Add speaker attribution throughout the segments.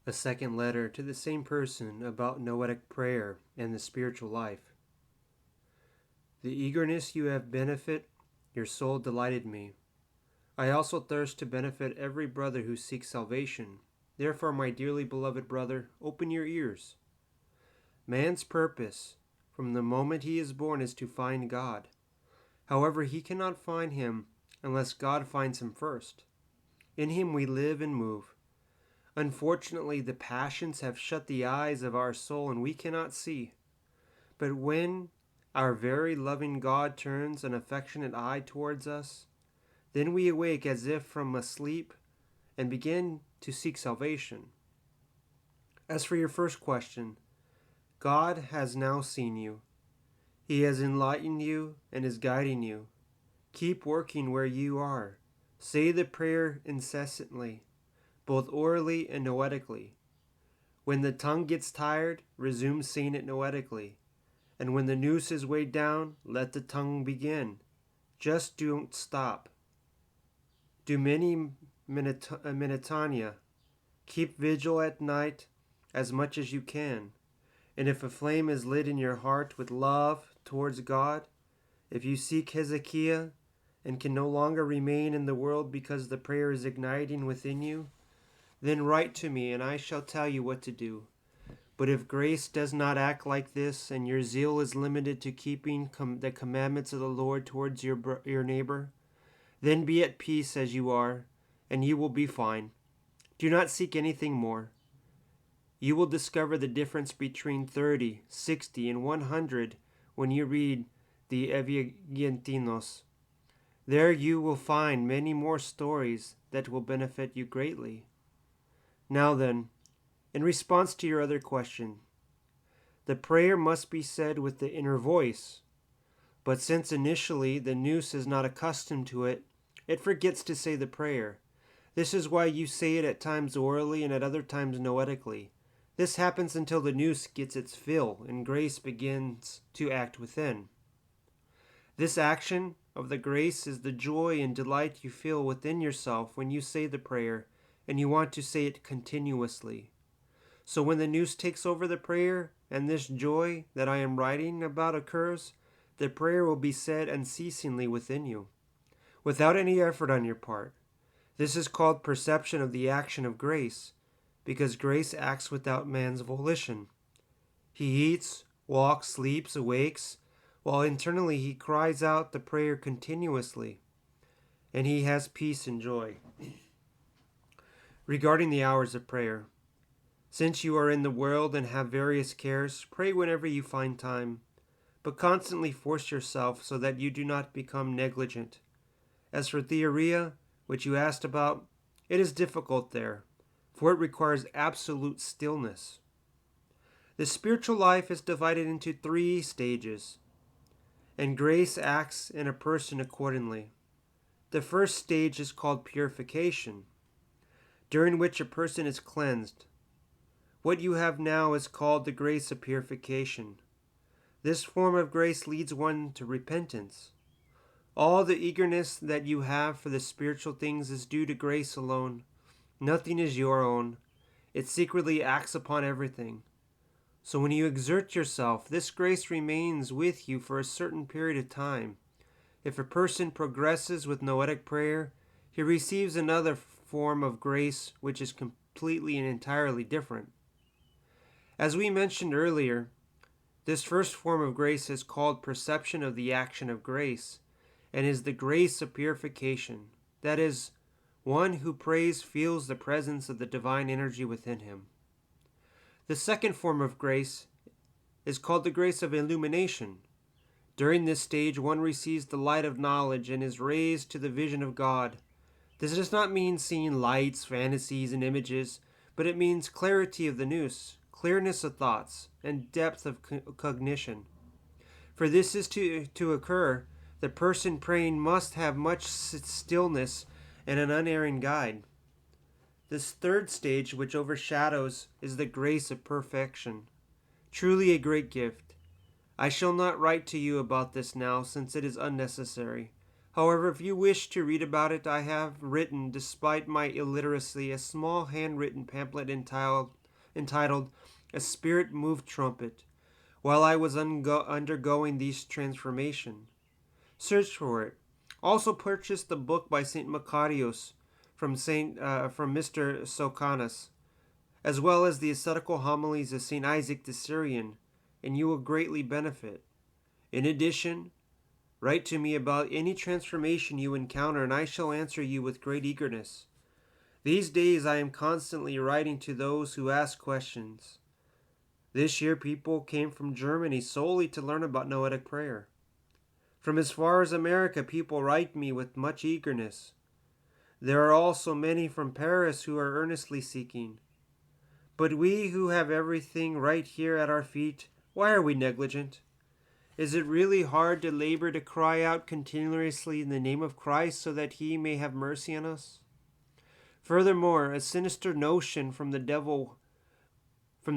Speaker 1: A second letter to the same person about noetic prayer and the spiritual life. The eagerness you have benefit your soul delighted me. I also thirst to benefit every brother who seeks salvation. Therefore, my dearly beloved brother, open your ears. Man's purpose from the moment he is born is to find God. However, he cannot find him unless God finds him first. In him we live and move. Unfortunately, the passions have shut the eyes of our soul and we cannot see. But when our very loving God turns an affectionate eye towards us, then we awake as if from a sleep and begin to seek salvation. As for your first question, God has now seen you. He has enlightened you and is guiding you. Keep working where you are. Say the prayer incessantly, both orally and noetically. When the tongue gets tired, resume saying it noetically. And when the noose is weighed down, let the tongue begin. Just don't stop. Do many minutania. Keep vigil at night as much as you can. And if a flame is lit in your heart with love towards God, if you seek Hesychast and can no longer remain in the world because the prayer is igniting within you, then write to me and I shall tell you what to do. But if grace does not act like this and your zeal is limited to keeping the commandments of the Lord towards your neighbor, then be at peace as you are, and you will be fine. Do not seek anything more. You will discover the difference between 30, 60, and 100 when you read the Evangelistas. There you will find many more stories that will benefit you greatly. Now then, in response to your other question, the prayer must be said with the inner voice, but since initially the nous is not accustomed to it, it forgets to say the prayer. This is why you say it at times orally and at other times noetically. This happens until the nous gets its fill and grace begins to act within. This action of the grace is the joy and delight you feel within yourself when you say the prayer and you want to say it continuously. So when the nous takes over the prayer and this joy that I am writing about occurs, the prayer will be said unceasingly within you, without any effort on your part. This is called perception of the action of grace, because grace acts without man's volition. He eats, walks, sleeps, awakes, while internally he cries out the prayer continuously, and he has peace and joy. Regarding the hours of prayer, since you are in the world and have various cares, pray whenever you find time, but constantly force yourself so that you do not become negligent. As for theoria, which you asked about, it is difficult there, for it requires absolute stillness. The spiritual life is divided into 3 stages, and grace acts in a person accordingly. The first stage is called purification, during which a person is cleansed. What you have now is called the grace of purification. This form of grace leads one to repentance. All the eagerness that you have for the spiritual things is due to grace alone. Nothing is your own. It secretly acts upon everything. So when you exert yourself, this grace remains with you for a certain period of time. If a person progresses with noetic prayer, he receives another form of grace which is completely and entirely different. As we mentioned earlier, this first form of grace is called perception of the action of grace, and is the grace of purification. That is, one who prays feels the presence of the divine energy within him. The second form of grace is called the grace of illumination. During this stage, one receives the light of knowledge and is raised to the vision of God. This does not mean seeing lights, fantasies, and images, but it means clarity of the nous, clearness of thoughts, and depth of cognition. For this is to occur, the person praying must have much stillness and an unerring guide. This third stage, which overshadows, is the grace of perfection. Truly a great gift. I shall not write to you about this now, since it is unnecessary. However, if you wish to read about it, I have written, despite my illiteracy, a small handwritten pamphlet entitled A Spirit Moved Trumpet, while I was undergoing these transformation. Search for it. Also purchase the book by St. Macarius from Mr. Socanus, as well as the ascetical homilies of St. Isaac the Syrian, and you will greatly benefit. In addition, write to me about any transformation you encounter, and I shall answer you with great eagerness. These days I am constantly writing to those who ask questions. This year people came from Germany solely to learn about Noetic prayer. From as far as America, people write me with much eagerness. There are also many from Paris who are earnestly seeking. But we who have everything right here at our feet, why are we negligent? Is it really hard to labor to cry out continuously in the name of Christ so that he may have mercy on us? Furthermore, a sinister notion from the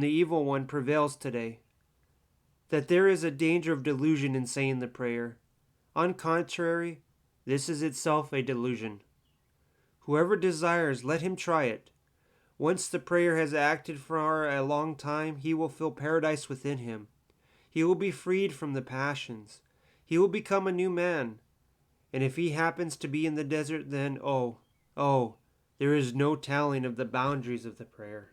Speaker 1: evil one prevails today, that there is a danger of delusion in saying the prayer. On contrary, this is itself a delusion. Whoever desires, let him try it. Once the prayer has acted for a long time, he will feel paradise within him. He will be freed from the passions. He will become a new man. And if he happens to be in the desert, then, oh, there is no telling of the boundaries of the prayer.